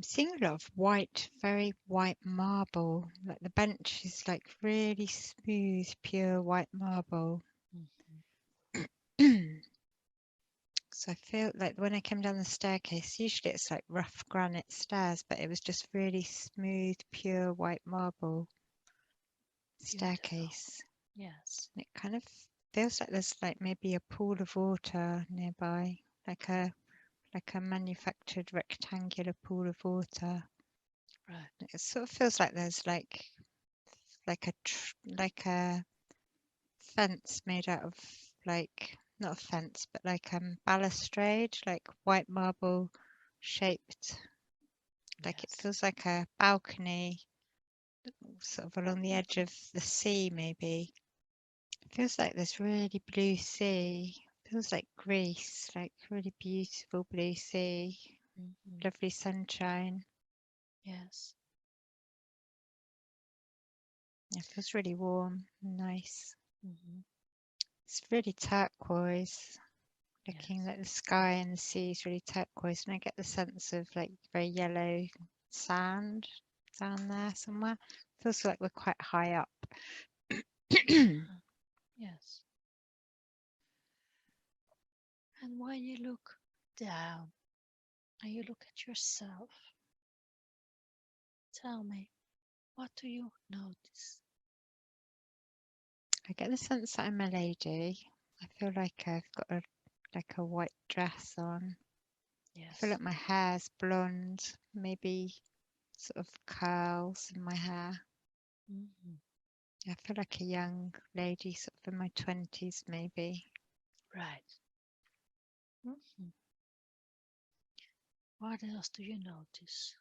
I'm seeing a lot of white, very white marble. Like the bench is like really smooth, pure white marble. So I feel like when I came down the staircase, usually it's like rough granite stairs, but it was just really smooth, pure white marble staircase. Yes. And it kind of feels like there's like maybe a pool of water nearby, like a manufactured rectangular pool of water. Right. It sort of feels like there's like a fence made out of like not a fence but like balustrade, like white marble shaped, like it Yes. feels like a balcony sort of along the edge of the sea maybe. It feels like this really blue sea. Feels like Greece, like really beautiful blue sea, lovely sunshine. Yes. It feels really warm and nice. Mm-hmm. It's really turquoise, looking Yes. like the sky and the sea is really turquoise, and I get the sense of like very yellow sand down there somewhere. Feels like we're quite high up. Yes. And when you look down and you look at yourself, tell me, what do you notice? I get the sense that I'm a lady. I feel like I've got a white dress on. I feel Yes. like my hair's blonde, maybe sort of curls in my hair. Mm-hmm. I feel like a young lady, sort of in my 20s maybe. Right. Mm-hmm. What else do you notice?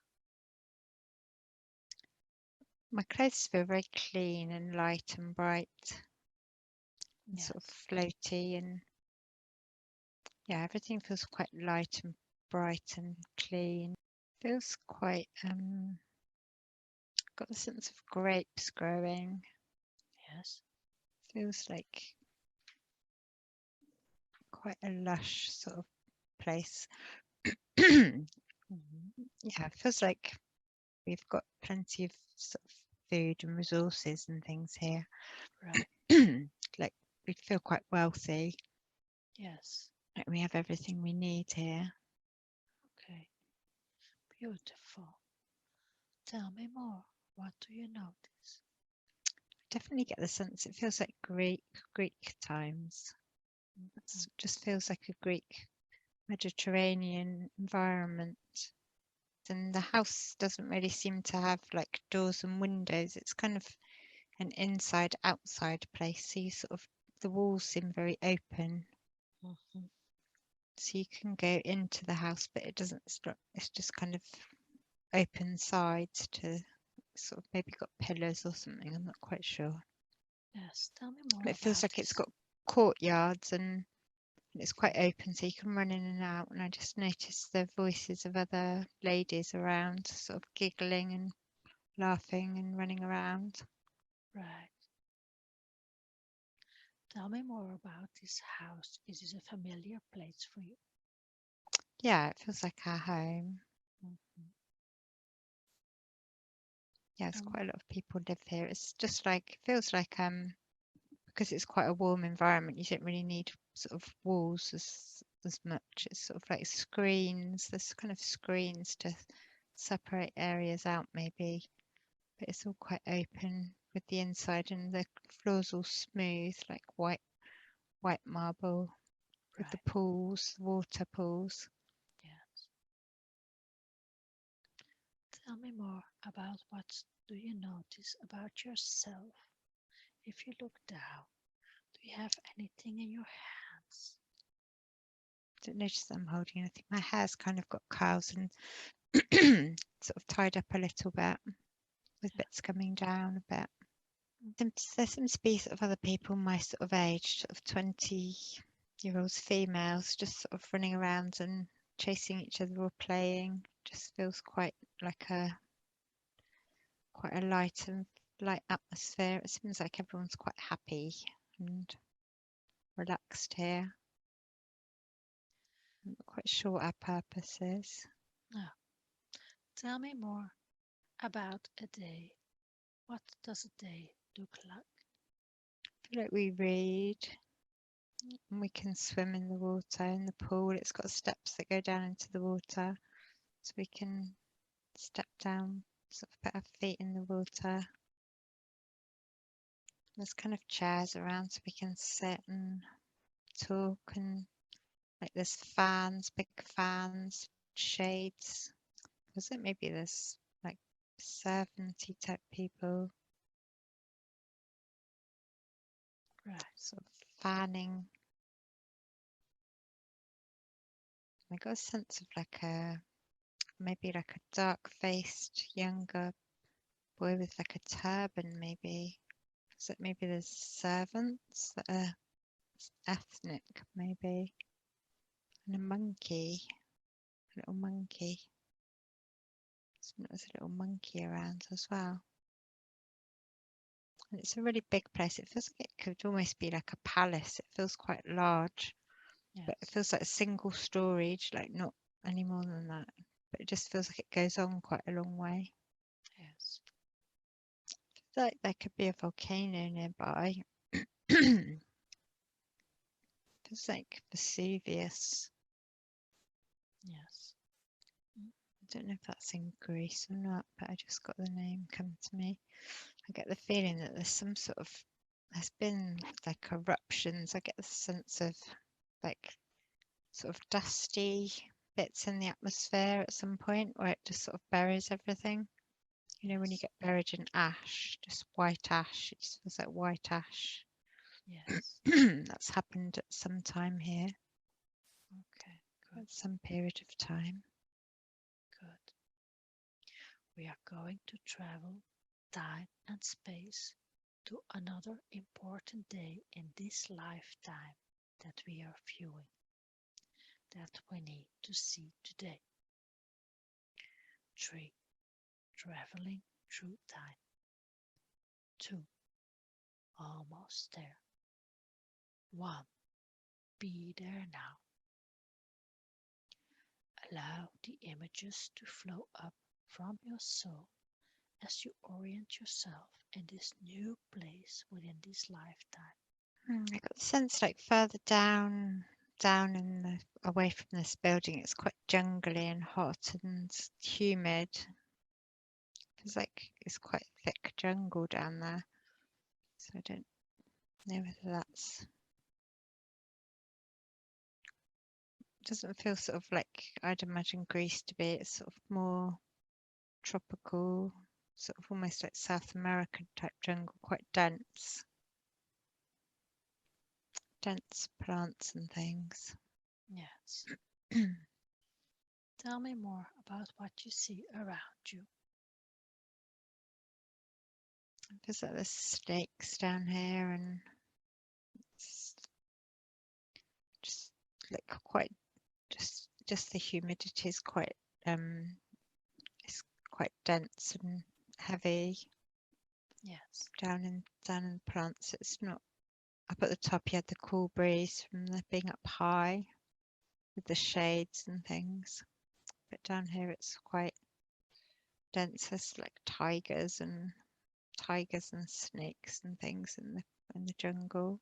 My clothes feel very clean and light and bright and Yes. sort of floaty, and yeah, everything feels quite light and bright and clean. Feels quite got the sense of grapes growing. Yes. Feels like quite a lush sort of place. Mm-hmm. Yeah, it feels like we've got plenty of sort of food and resources and things here. Right. Like we feel quite wealthy. Yes. Like we have everything we need here. Okay. Beautiful. Tell me more. What do you notice? Definitely get the sense it feels like Greek times. Mm-hmm. It just feels like a Greek Mediterranean environment. And the house doesn't really seem to have like doors and windows. It's kind of an inside outside place. So you sort of the walls seem very open. Mm-hmm. So you can go into the house, but it doesn't stop. It's just kind of open sides to sort of maybe got pillars or something. I'm not quite sure. Yes. Tell me more But it feels about like it's this. got courtyards and it's quite open, so you can run in and out. And I just noticed the voices of other ladies around, sort of giggling and laughing and running around. Right. Tell me more about this house. Is this a familiar place for you? Yeah, it feels like our home. Mm-hmm. Yeah, there's Um, quite a lot of people live here. It's just like feels like because it's quite a warm environment, you don't really need sort of walls as much. It's sort of like screens. There's kind of screens to separate areas out maybe, but it's all quite open with the inside, and the floor's all smooth, like white marble with the right. pools, water pools. Yes. Tell me more about what do you notice about yourself. If you look down, do you have anything in your hands? Don't notice that I'm holding anything. My hair's kind of got curls and sort of tied up a little bit with Yeah. bits coming down a bit. Mm-hmm. There seems to be sort of other people my sort of age, sort of 20-year-olds, females, just sort of running around and chasing each other or playing. Just feels like quite a light atmosphere. It seems like everyone's quite happy and relaxed here. I'm not quite sure what our purpose is. Now, Tell me more about a day. What does a day look like? I feel like we read and we can swim in the water in the pool. It's got steps that go down into the water, so we can step down, sort of put our feet in the water. There's kind of chairs around so we can sit and talk, and like there's fans, big fans, shades. Was it maybe there's like servanty type people Right. sort of fanning. I got a sense of like maybe like a dark faced younger boy with like a turban maybe. So maybe there's servants that are ethnic maybe. And a monkey, a little monkey. So there's a little monkey around as well. And it's a really big place. It feels like it could almost be like a palace. It feels quite large, but it Yes. feels like single storage, like not any more than that. But it just feels like it goes on quite a long way. Yes. Like there could be a volcano nearby. Feels like Vesuvius. Yes. I don't know if that's in Greece or not, but I just got the name come to me. I get the feeling that there's some sort of, there's been like eruptions. I get the sense of like sort of dusty bits in the atmosphere at some point where it just sort of buries everything. You know, when you Yes. get buried in ash, just white ash, it just feels like white ash. Yes. That's happened at some time here, Okay. Good. at some period of time. Good. We are going to travel time and space to another important day in this lifetime that we are viewing, that we need to see today. 3. Traveling through time. 2. Almost there. 1. Be there now. Allow the images to flow up from your soul as you orient yourself in this new place within this lifetime. I got the sense like further down in the away from this building, it's quite jungly and hot and humid. Feels like it's quite thick jungle down there. So I don't know whether that's, doesn't feel sort of like I'd imagine Greece to be. It's sort of more tropical, sort of almost like South American type jungle, quite dense plants and things. Yes. Tell me more about what you see around you. There's like the snakes down here, and it's just like quite just the humidity is quite it's quite dense and heavy. Yes. Down in the plants, it's not up at the top. You had the cool breeze from the being up high with the shades and things, but down here it's quite dense. There's like tigers and snakes and things in the jungle.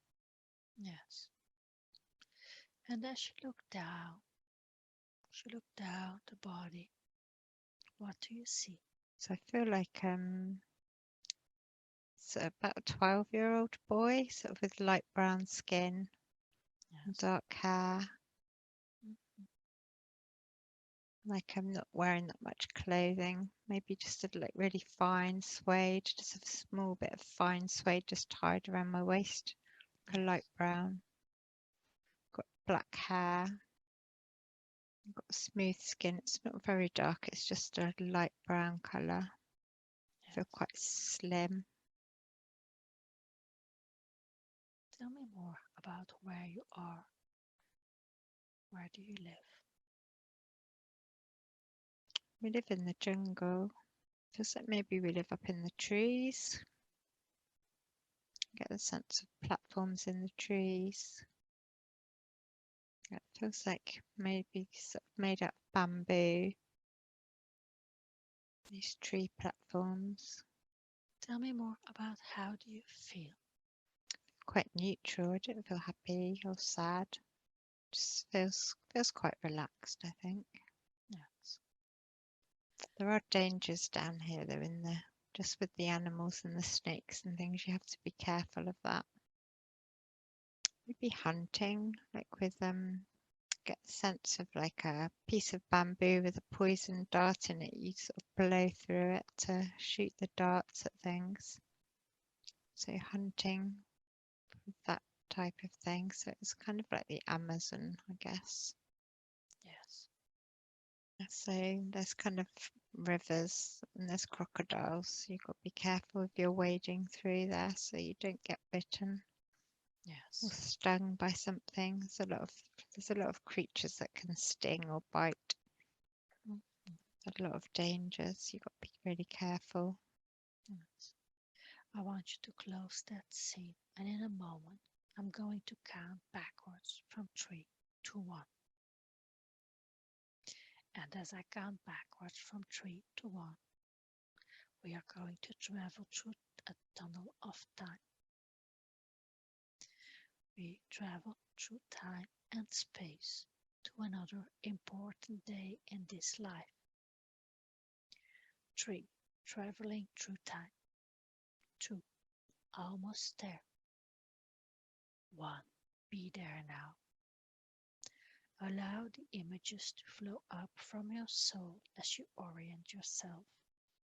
Yes. And as you look down the body, what do you see? So I feel like it's about a 12-year-old boy, sort of with light brown skin and Yes. dark hair. Mhm. Like I'm not wearing that much clothing. Maybe just a like really fine suede, just a small bit of fine suede just tied around my waist. Like a light Yes. brown. Got black hair. Got smooth skin. It's not very dark. It's just a light brown colour. Feel Yes. quite slim. Tell me more about where you are. Where do you live? We live in the jungle. Feels like maybe we live up in the trees. Get the sense of platforms in the trees. It feels like maybe sort of made out of bamboo. these tree platforms. Tell me more about how do you feel? Quite neutral. I don't feel happy or sad. Just feels quite relaxed, I think. Yes. There are dangers down here though in the just with the animals and the snakes and things, you have to be careful of that. Maybe hunting, like with get the sense of like a piece of bamboo with a poison dart in it. You sort of blow through it to shoot the darts at things. So hunting, that type of thing. So it's kind of like the Amazon, I guess. Yes. So there's kind of rivers and there's crocodiles. You've got to be careful if you're wading through there so you don't get bitten or Yes. stung by something. There's a lot of creatures that can sting or bite. Mm. A lot of dangers. You've got to be really careful. Yes. I want you to close that scene, and in a moment, I'm going to count backwards from 3 to 1. And as I count backwards from 3 to 1, we are going to travel through a tunnel of time. We travel through time and space to another important day in this life. 3. Traveling through time. 2. Almost there. 1. Be there now. Allow the images to flow up from your soul as you orient yourself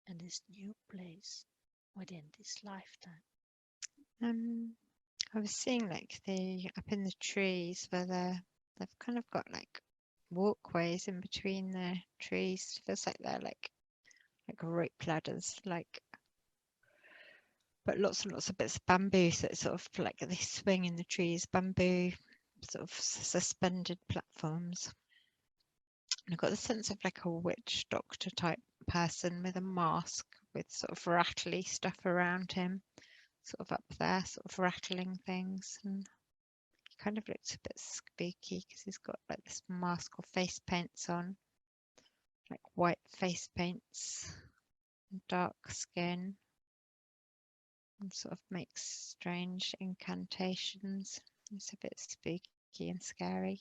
in this new place within this lifetime. I was seeing like the up in the trees where they've kind of got like walkways in between the trees. Feels like they're like rope ladders, like but lots and lots of bits of bamboo. So it's sort of like they swing in the trees, bamboo sort of suspended platforms. And I got the sense of like a witch doctor type person with a mask with sort of rattly stuff around him, sort of up there, sort of rattling things. And he kind of looks a bit spooky because he's got like this mask or face paints on, like white face paints and dark skin, and sort of makes strange incantations. It's a bit spooky and scary.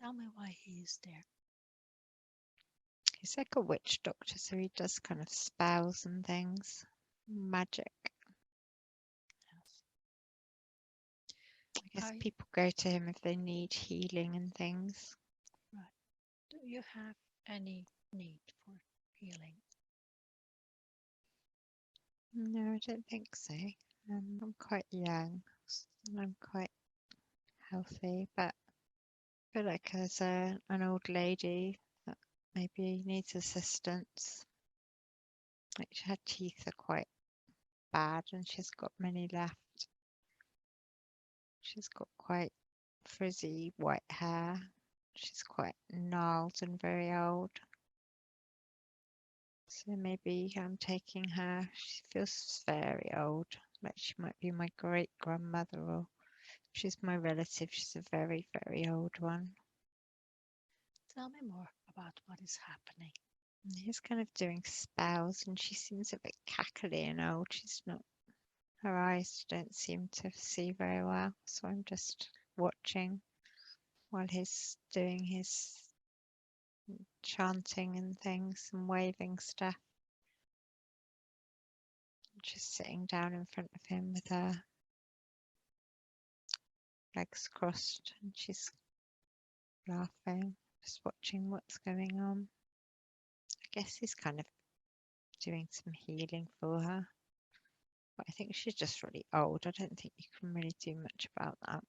Tell me why he is there. He's like a witch doctor, so he does kind of spells and things, magic. I guess I, people go to him if they need healing and things. right. Do you have any need for healing? No, I don't think so. I'm quite young and I'm quite healthy, but I feel like as an old lady that maybe needs assistance. Like her teeth are quite bad and she's got many left. She's got quite frizzy white hair. She's quite gnarled and very old. So maybe I'm taking her. She feels very old, like she might be my great grandmother or she's my relative. She's a very, very old one. Tell me more about what is happening. And he's kind of doing spells and she seems a bit cackly and old. She's not, her eyes don't seem to see very well. So I'm just watching while he's doing his chanting and things and waving stuff. Just sitting down in front of him with her legs crossed and she's laughing, just watching what's going on. I guess he's kind of doing some healing for her. But I think she's just really old. I don't think you can really do much about that.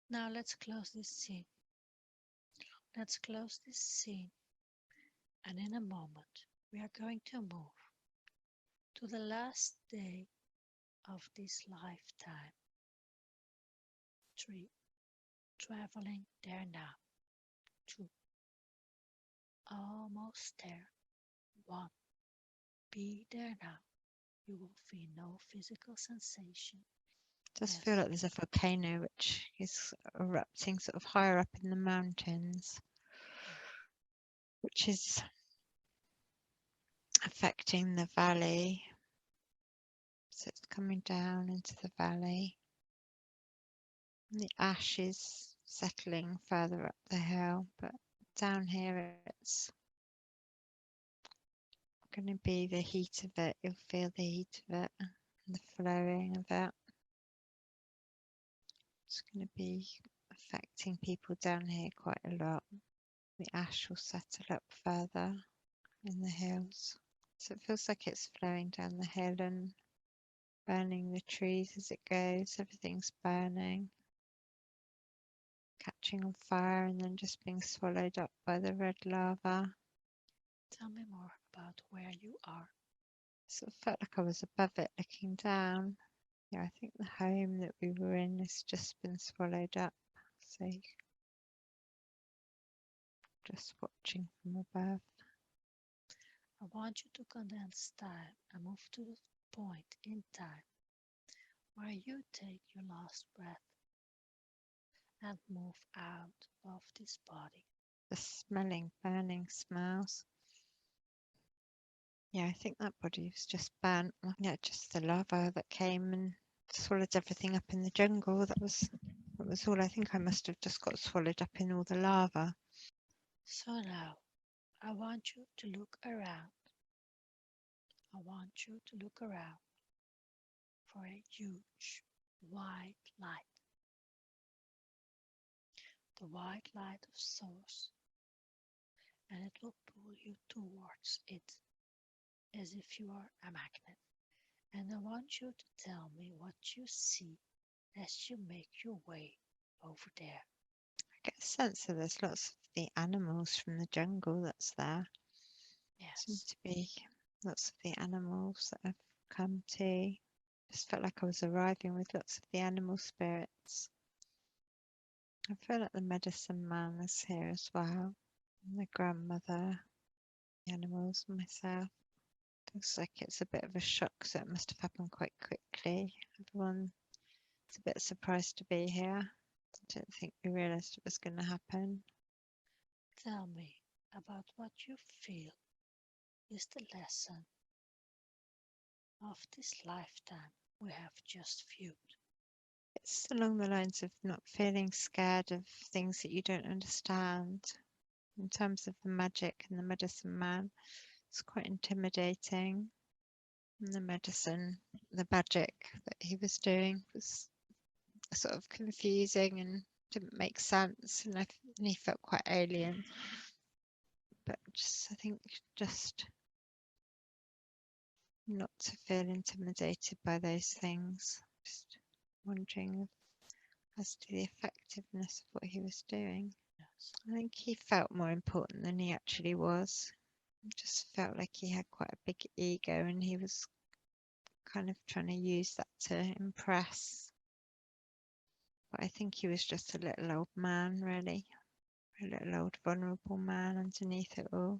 Now let's close this scene. Let's close this scene. And in a moment, we are going to move to the last day of this lifetime. 3. Traveling there now. 2. Almost there. 1. Be there now. You will feel no physical sensation. It does Yes. feel like there's a volcano which is erupting sort of higher up in the mountains, which is affecting the valley. So it's coming down into the valley. And the ash is settling further up the hill, but down here it's going to be the heat of it. You'll feel the heat of it and the flowing of it. It's going to be affecting people down here quite a lot. The ash will settle up further in the hills. So it feels like it's flowing down the hill and burning the trees as it goes. Everything's burning, catching on fire and then just being swallowed up by the red lava. Tell me more about where you are. Sort of felt like I was above it looking down. Yeah, I think the home that we were in has just been swallowed up. So just watching from above. I want you to condense time and move to the point in time where you take your last breath and move out of this body. The smelling, burning smells. Yeah, I think that body was just burnt. Yeah, just the lava that came and swallowed everything up in the jungle. That was all. I think I must have just got swallowed up in all the lava. So now, I want you to look around. I want you to look around for a huge white light. The white light of source, and it will pull you towards it as if you are a magnet. And I want you to tell me what you see as you make your way over there. I get a sense that there's lots of the animals from the jungle that's there. Yes. Seems to be lots of the animals that have come to. Just felt like I was arriving with lots of the animal spirits. I feel like the medicine man is here as well. And the grandmother, the animals, and myself. Looks like it's a bit of a shock, so it must have happened quite quickly. Everyone's a bit surprised to be here. I don't think we realised it was going to happen. Tell me about what you feel is the lesson of this lifetime we have just viewed. It's along the lines of not feeling scared of things that you don't understand. In terms of the magic and the medicine man, it's quite intimidating. And the medicine, the magic that he was doing was sort of confusing and didn't make sense, and he felt quite alien. But I think just not to feel intimidated by those things. Just wondering as to the effectiveness of what he was doing. Yes. I think he felt more important than he actually was. It just felt like he had quite a big ego and he was kind of trying to use that to impress. But I think he was just a little old man, really. A little old vulnerable man underneath it all.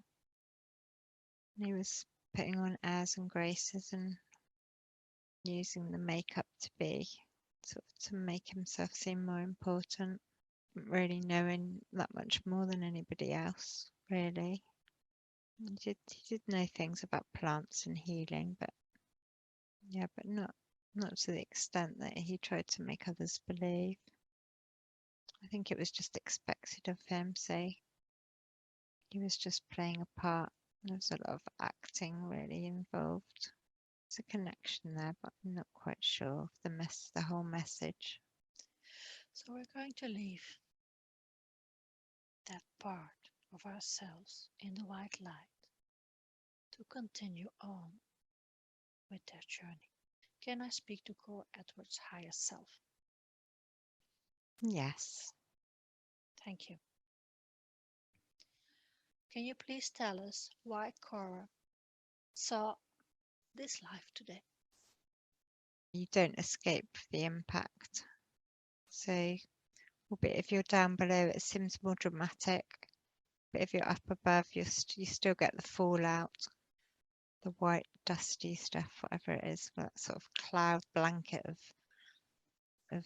And he was putting on airs and graces and using the makeup to be sort of to make himself seem more important, really knowing that much more than anybody else, really. He did know things about plants and healing, but yeah, but not to the extent that he tried to make others believe. I think it was just expected of him, so he was just playing a part. There was a lot of acting really involved. There's a connection there, but I'm not quite sure of the whole message. So we're going to leave that part of ourselves in the white light to continue on with their journey. Can I speak to Cora Edwards' higher self? Yes. Thank you. Can you please tell us why Cora saw this life today? You don't escape the impact. So, albeit if you're down below, it seems more dramatic. But if you're up above, you still get the fallout, the white dusty stuff, whatever it is, that sort of cloud blanket of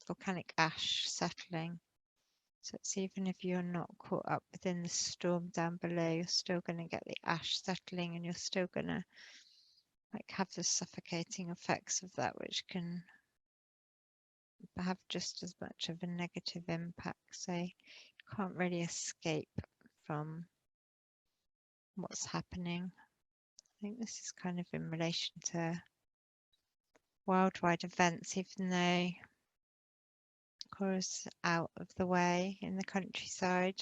volcanic ash settling. So it's even if you're not caught up within the storm down below, you're still going to get the ash settling, and you're still going to like have the suffocating effects of that, which can have just as much of a negative impact. So you can't really escape from what's happening. I think this is kind of in relation to worldwide events, even though Cora's out of the way in the countryside,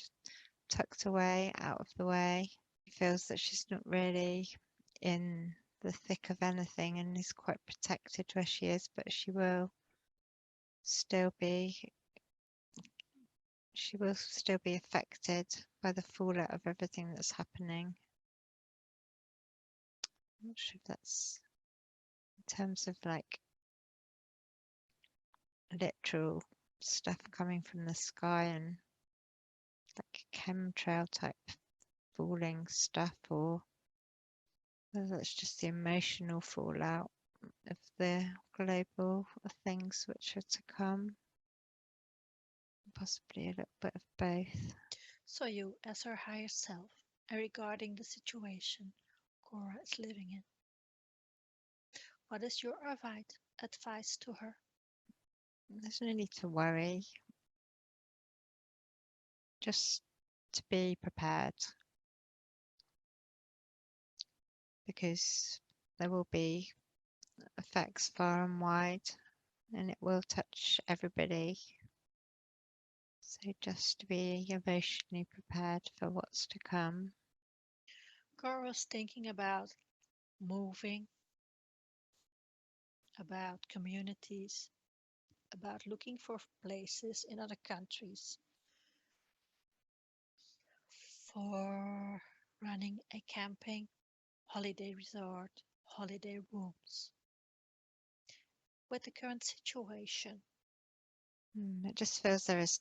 tucked away, out of the way. She feels that she's not really in the thick of anything and is quite protected where she is, but she will still be affected by the fallout of everything that's happening. I'm not sure if that's in terms of like literal stuff coming from the sky and like chemtrail type falling stuff, or whether it's just the emotional fallout of the global things which are to come. Possibly a little bit of both. So you, as her higher self, and regarding the situation Cora is living in, what is your advice to her? There's no need to worry. Just to be prepared, because there will be effects far and wide, and it will touch everybody. So just to be emotionally prepared for what's to come. Cora was thinking about moving, about communities, about looking for places in other countries, for running a camping, holiday resort, holiday rooms. With the current situation, It just feels there's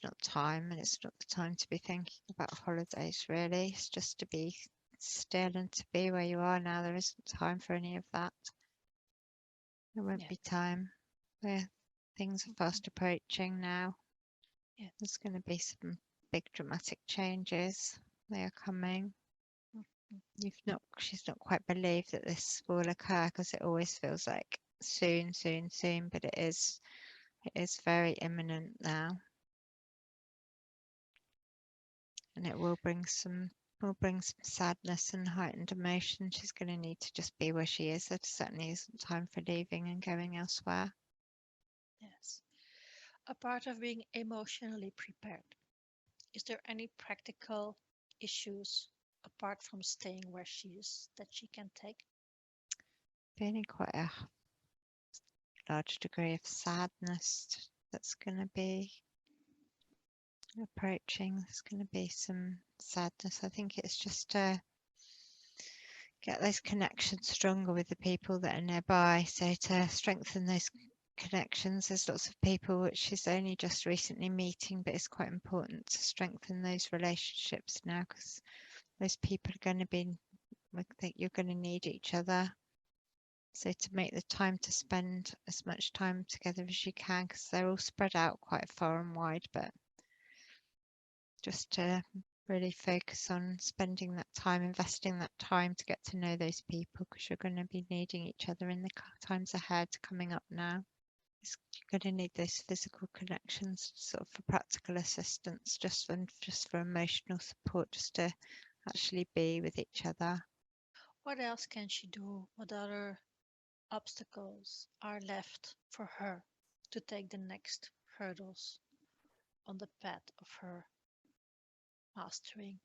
not time, and it's not the time to be thinking about holidays really. It's just to be still and to be where you are now. There isn't time for any of that. There won't be time. Where things are fast approaching now. Yeah. There's going to be some big dramatic changes. They are coming. She's not quite believed that this will occur, because it always feels like soon, soon, soon, but it is very imminent now. And it will bring some sadness and heightened emotion. She's going to need to just be where she is. There certainly isn't time for leaving and going elsewhere. yes, a part of being emotionally prepared. Is there any practical issues apart from staying where she is that she can take? Feeling quite a large degree of sadness that's going to be approaching. There's going to be some sadness. I think it's just to get those connections stronger with the people that are nearby. So to strengthen those connections, there's lots of people which she's only just recently meeting, but it's quite important to strengthen those relationships now, because those people are going to be, I think you're going to need each other. So to make the time to spend as much time together as you can, because they're all spread out quite far and wide, but just to really focus on spending that time, investing that time to get to know those people, because you're going to be needing each other in the times ahead coming up now. You're going to need those physical connections sort of for practical assistance, just for emotional support, just to actually be with each other. What else can she do? What other obstacles are left for her to take the next hurdles on the path of her mastering?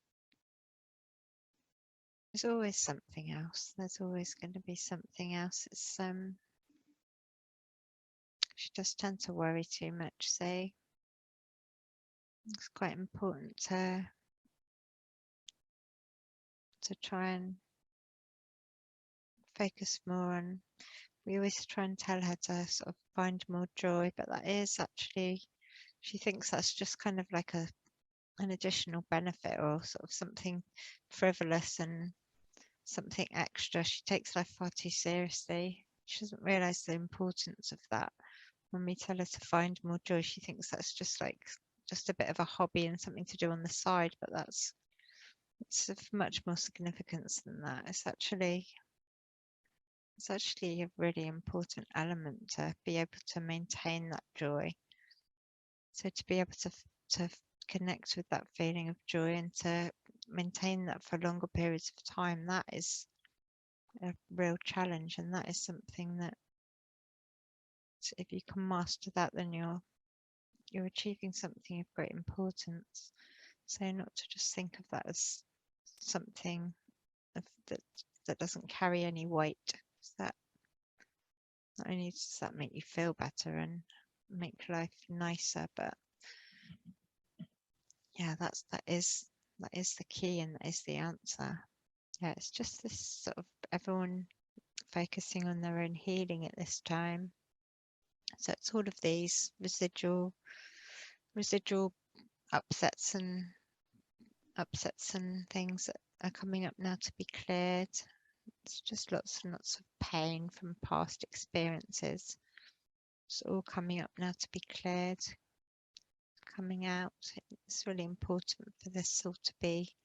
There's always something else. There's always going to be something else. It's she does tend to worry too much, so it's quite important to try and focus more on. We always try and tell her to sort of find more joy, but that is actually, she thinks that's just kind of like an additional benefit, or sort of something frivolous and something extra. She takes life far too seriously. She doesn't realize the importance of that. When we tell her to find more joy, she thinks that's just like just a bit of a hobby and something to do on the side, but it's of much more significance than that. It's actually a really important element to be able to maintain that joy. So to be able to connect with that feeling of joy and to maintain that for longer periods of time, that is a real challenge, and that is something that if you can master that, then you're achieving something of great importance. So not to just think of that as something that doesn't carry any weight. So that not only does that make you feel better and make life nicer, but yeah, that is the key, and that is the answer. Yeah, it's just this sort of everyone focusing on their own healing at this time. So it's all of these residual upsets and things that are coming up now to be cleared. It's just lots and lots of pain from past experiences. It's all coming up now to be cleared, coming out. It's really important for this all to be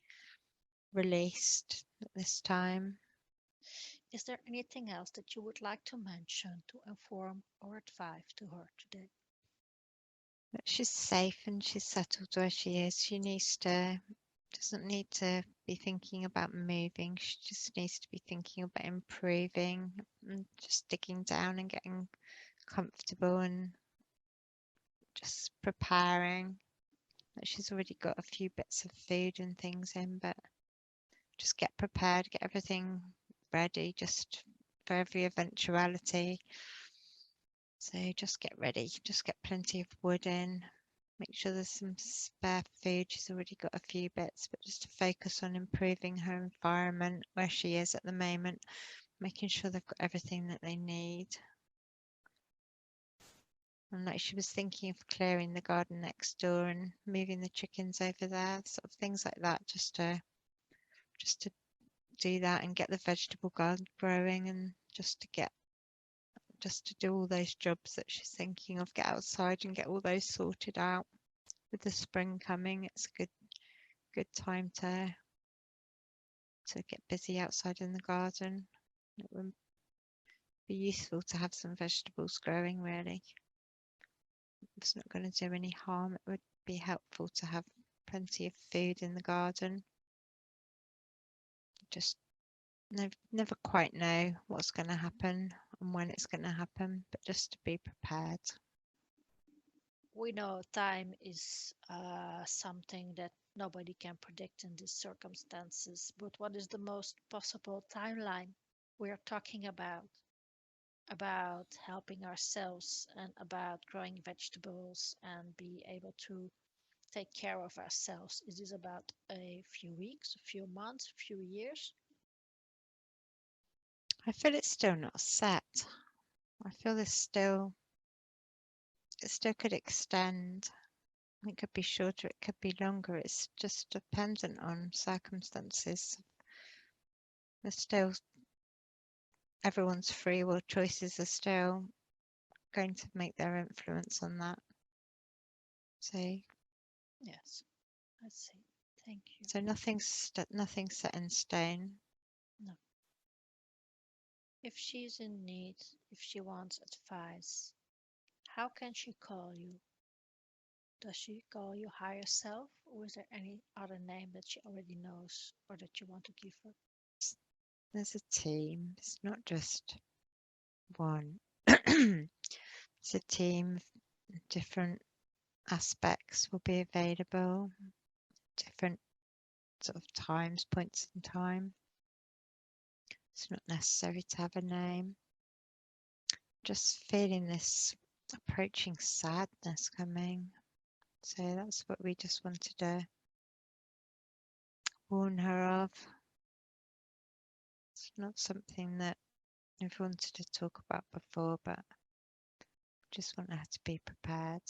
released at this time. Is there anything else that you would like to mention to inform or advise to her today? But she's safe and she's settled where she is. She doesn't need to be thinking about moving. She just needs to be thinking about improving and just digging down and getting comfortable and just preparing. She's already got a few bits of food and things in, but just get prepared, get everything ready just for every eventuality. So just get ready, just get plenty of wood in, make sure there's some spare food. She's already got a few bits, but just to focus on improving her environment where she is at the moment, making sure they've got everything that they need. And like she was thinking of clearing the garden next door and moving the chickens over there, sort of things like that, just to do that and get the vegetable garden growing, and just to do all those jobs that she's thinking of, get outside and get all those sorted out. With the spring coming, it's a good time to get busy outside in the garden. It would be useful to have some vegetables growing, really. It's not going to do any harm. It would be helpful to have plenty of food in the garden. Just never quite know what's going to happen and when it's going to happen, but just to be prepared. We know time is something that nobody can predict in these circumstances, but what is the most possible timeline we are talking about helping ourselves and about growing vegetables and be able to take care of ourselves? Is this about a few weeks, a few months, a few years? I feel it's still not set. I feel it still could extend. It could be shorter, it could be longer. It's just dependent on circumstances. There's still, everyone's free will choices are still going to make their influence on that. So Yes, I see. Thank you. So nothing's set in stone. No. If she's in need, if she wants advice, how can she call you? Does she call you higher self, or is there any other name that she already knows or that you want to give her? There's a team. It's not just one. It's a team. Different aspects will be available. Different sort of points in time. It's not necessary to have a name. Just feeling this approaching sadness coming. So that's what we just wanted to warn her of. It's not something that we've wanted to talk about before, but just want her to be prepared.